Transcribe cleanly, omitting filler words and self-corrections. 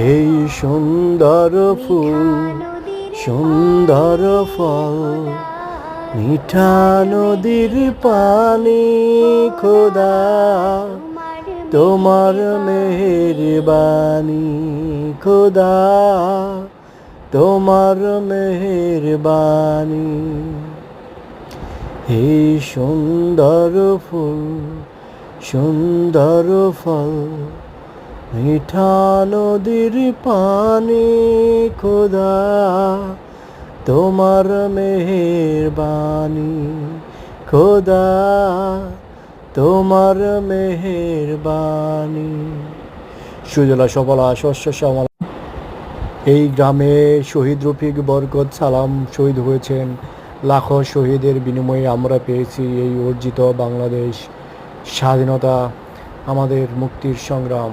এই সুন্দর ফুল সুন্দর ফল, মিঠা নদীর পানি খোদা, তোমার মেহেরবানি খোদা, তোমার মেহেরবানি। এই সুন্দর ফুল সুন্দর ফল, মিঠা নদীর পানি খোদা, তোমার মেহেরবানি খোদা, তোমার মেহেরবানি। সুজলা সবলা শস্য শ্যামলা। এই গ্রামে শহীদ রফিক বরকত সালাম শহীদ হয়েছেন। লাখো শহীদের বিনিময়ে আমরা পেয়েছি এই অর্জিত বাংলাদেশ স্বাধীনতা, আমাদের মুক্তির সংগ্রাম।